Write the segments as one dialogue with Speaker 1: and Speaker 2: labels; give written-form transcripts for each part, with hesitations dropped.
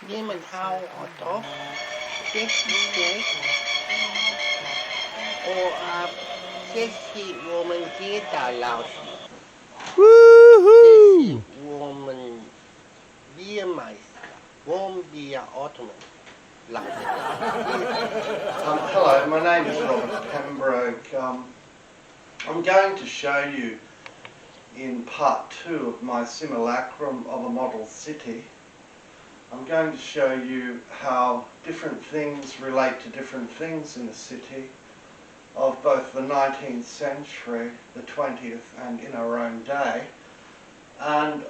Speaker 1: นี่มันเฮาออโต้เซ็กซี่เซ็กโอเซ็กซี่ woman geht da laut Sexy woman Biermeister Warm Bier Ottoman laut
Speaker 2: Hello, my name is Robert Pembroke. I'm going to show you in part 2 of my simulacrum of a model city. I'm going to show you how different things relate to different things in a city of both the 19th century, the 20th and in our own day. And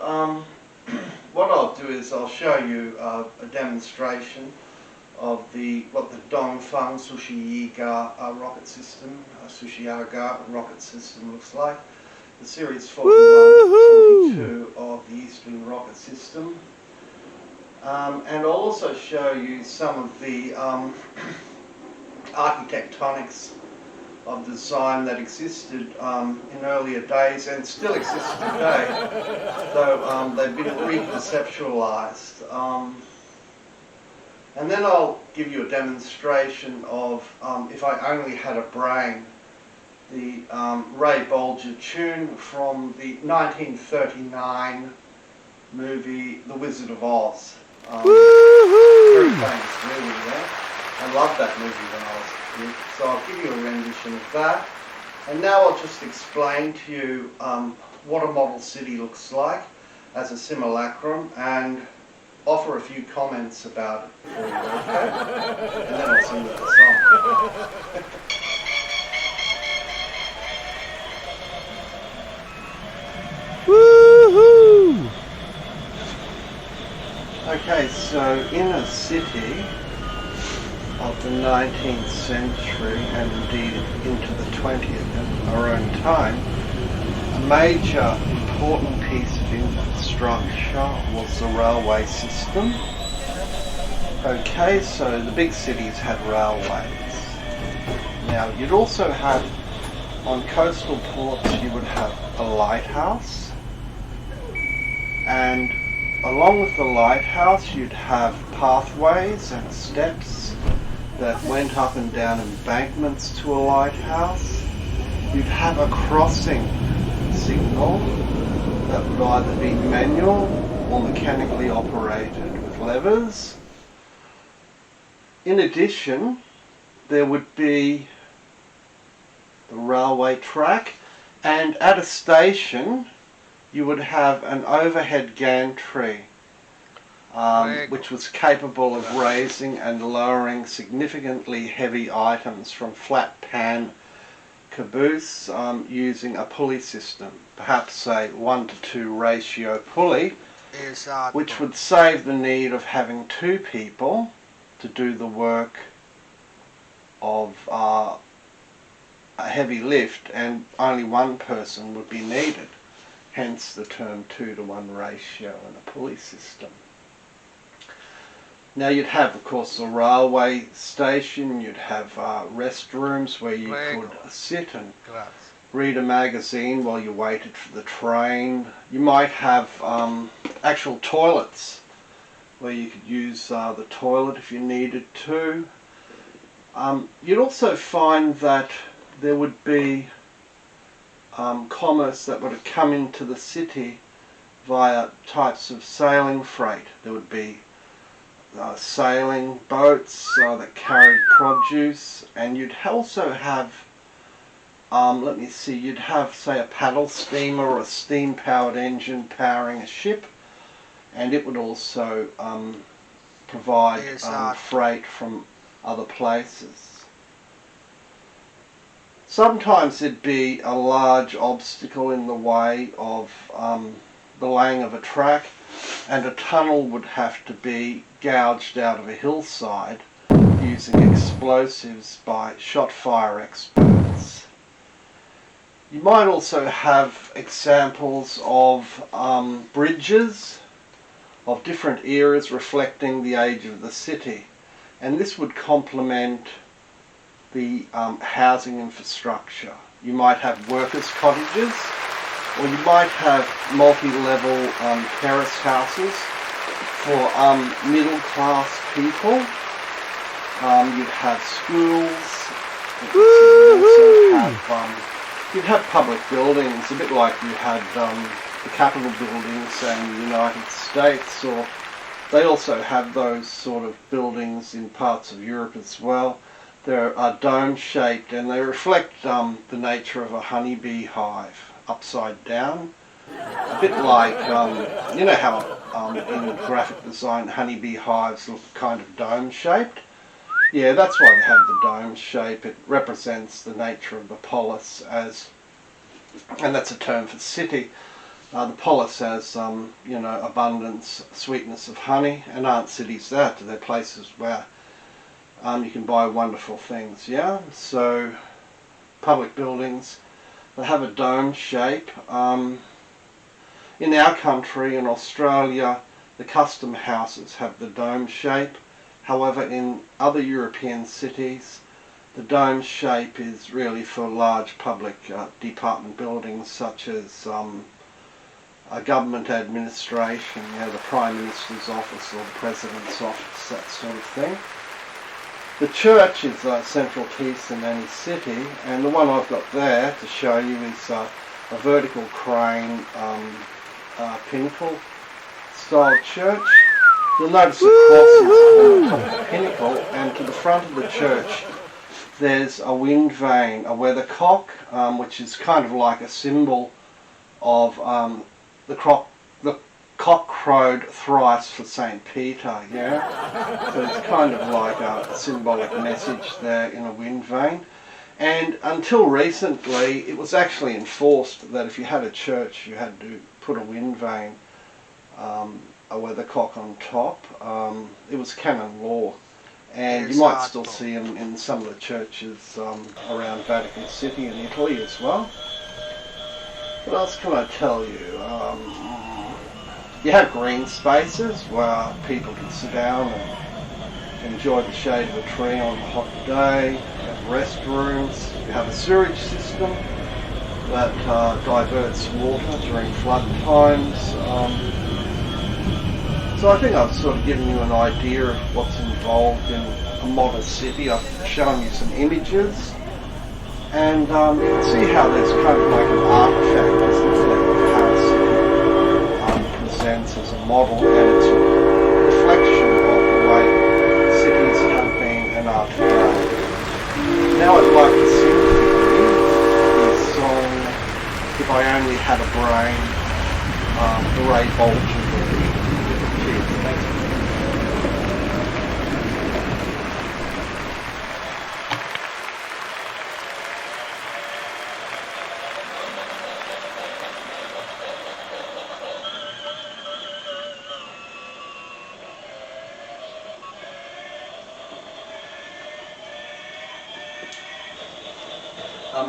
Speaker 2: what I'll do is I'll show you a demonstration of what the Dongfeng Sushiyiga rocket system, Sushiyaga rocket system looks like. The series 41-42 of the Eastern rocket system. And I'll also show you some of the architectonics of design that existed in earlier days and still exist today, though they've been reconceptualized. And then I'll give you a demonstration of, if I only had a brain, the Ray Bolger tune from the 1939 movie The Wizard of Oz. Very famous movie, yeah? I loved that movie when I was a kid, so I'll give you a rendition of that. And now I'll just explain to you what a model city looks like as a simulacrum and offer a few comments about it for you, okay? And then I'll sing with the song.
Speaker 3: Woohoo!
Speaker 2: Okay, so in a city of the 19th century and indeed into the 20th in our own time, a major important piece of infrastructure was the railway system. Okay, so the big cities had railways. Now you'd also have, on coastal ports, you would have a lighthouse, and along with the lighthouse you'd have pathways and steps that went up and down embankments to a lighthouse. You'd have a crossing signal that would either be manual or mechanically operated with levers. In addition, there would be the railway track, and at a station you would have an overhead gantry which was capable of raising and lowering significantly heavy items from flat pan caboose using a pulley system, perhaps a 1-to-2 ratio pulley, which would save the need of having two people to do the work of a heavy lift, and only one person would be needed, hence the term 2-to-1 ratio in a pulley system. Now you'd have, of course, the railway station, you'd have restrooms where you could sit and read a magazine while you waited for the train. You might have actual toilets where you could use the toilet if you needed to. You'd also find that there would be commerce that would have come into the city via types of sailing freight. There would be sailing boats that carried produce, and you'd also have, you'd have, say, a paddle steamer or a steam-powered engine powering a ship, and it would also provide freight from other places. Sometimes there'd be a large obstacle in the way of the laying of a track, and a tunnel would have to be gouged out of a hillside using explosives by shot fire experts. You might also have examples of bridges of different eras reflecting the age of the city, and this would complement the housing infrastructure. You might have workers' cottages, or you might have multi-level terrace houses for middle-class people. You'd have schools. You'd have public buildings, a bit like you had the Capitol buildings in the United States, or they also have those sort of buildings in parts of Europe as well. They're dome-shaped and they reflect the nature of a honeybee hive upside down. A bit like, you know how in graphic design honeybee hives look kind of dome-shaped? Yeah, that's why they have the dome shape. It represents the nature of the polis as, and that's a term for city. The polis as, you know, abundance, sweetness of honey, and aren't cities that? They're places where you can buy wonderful things, yeah? So, public buildings, they have a dome shape. In our country, in Australia, the custom houses have the dome shape. However, in other European cities, the dome shape is really for large public department buildings such as a government administration, you know, the Prime Minister's office or the President's office, that sort of thing. The church is a central piece in any city, and the one I've got there to show you is a vertical crane pinnacle style church. You'll notice the cross is on the top of the pinnacle, and to the front of the church there's a wind vane, a weathercock, which is kind of like a symbol of the cock crowed thrice for St. Peter, yeah? So it's kind of like a symbolic message there in a wind vane. And until recently, it was actually enforced that if you had a church, you had to put a wind vane, a weathercock on top. It was canon law. And you might still see them in some of the churches around Vatican City in Italy as well. What else can I tell you? You have green spaces where people can sit down and enjoy the shade of a tree on a hot day. You have restrooms. You have a sewage system that diverts water during flood times. So I think I've sort of given you an idea of what's involved in a modern city. I've shown you some images, and you can see how there's kind of like an artifact, isn't there, of how a city presents as a model, and it's a reflection of the way cities have been and are today. Now I'd like to sing for you the song "If I Only Had a Brain," the Ray Bolger version. Cheers, thanks.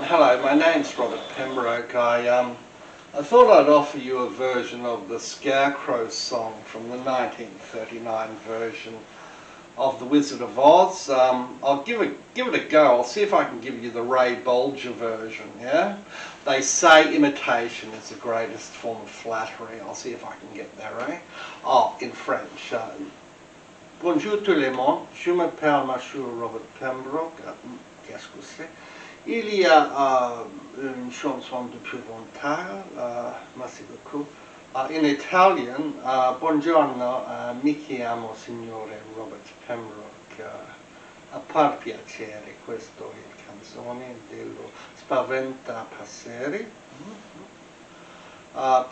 Speaker 2: Hello, my name's Robert Pembroke. I thought I'd offer you a version of the Scarecrow song from the 1939 version of The Wizard of Oz. I'll give it a go. I'll see if I can give you the Ray Bolger version, yeah? They say imitation is the greatest form of flattery. I'll see if I can get there, eh? Oh, in French. Bonjour tout le monde, je m'appelle Mister Robert Pembroke. Qu'est-ce que c'est? Il y a une chanson depuis longtemps, merci beaucoup. In Italian, buongiorno, mi chiamo Signore Robert Pembroke. A par piacere, questo è il canzone dello Spaventapasseri.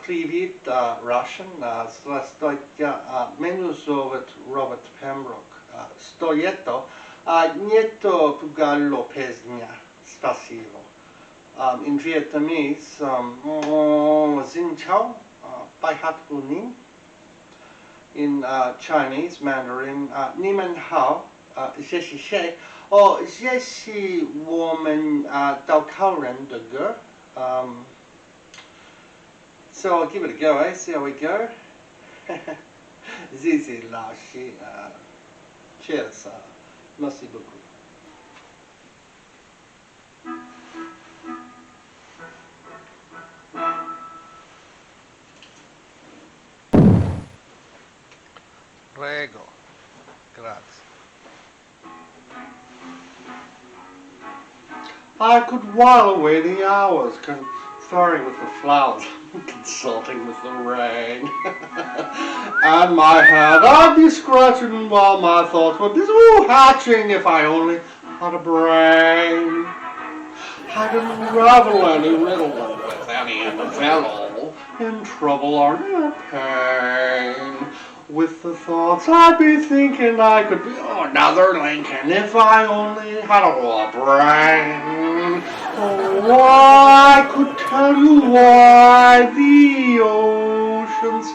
Speaker 2: Привет, Russian. Здравствуйте, меня зовут Robert Pembroke. Что это? Нету пугало песня. Спасибо. In Vietnamese, Xin Chao, Bai Hat Bu Nin. In Chinese, Mandarin, Ni Men Hao, Xie Xi Xie. Oh, Xie Xi 我们到靠人的歌. So I'll give it a go, eh? See how we go. Zizi Lashi. Cheers. Merci beaucoup. I could while away the hours, conferring with the flowers, consulting with the rain. And my head I'd be scratching while my thoughts were busy hatching if I only had a brain. I'd unravel any riddle with any individual in trouble or in pain. With the thoughts I'd be thinking I could be another Lincoln if I only had a brain. Oh, I could tell you why the oceans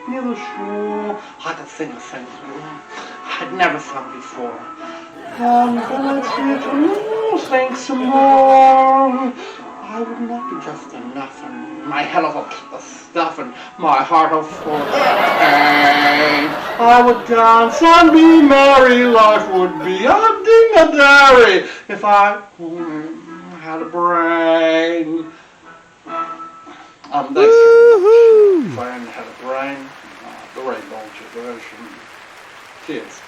Speaker 2: near the shore. I could sing a thing I'd never sung before. And then I'd sit and think some more. I would not be just enough, and my hell of a stuff, and my heart of full of pain. I would dance and be merry, life would be a ding-a-dairy if I only had a brain. Thanks very much. If I only had a brain, the rainbow generation. Cheers.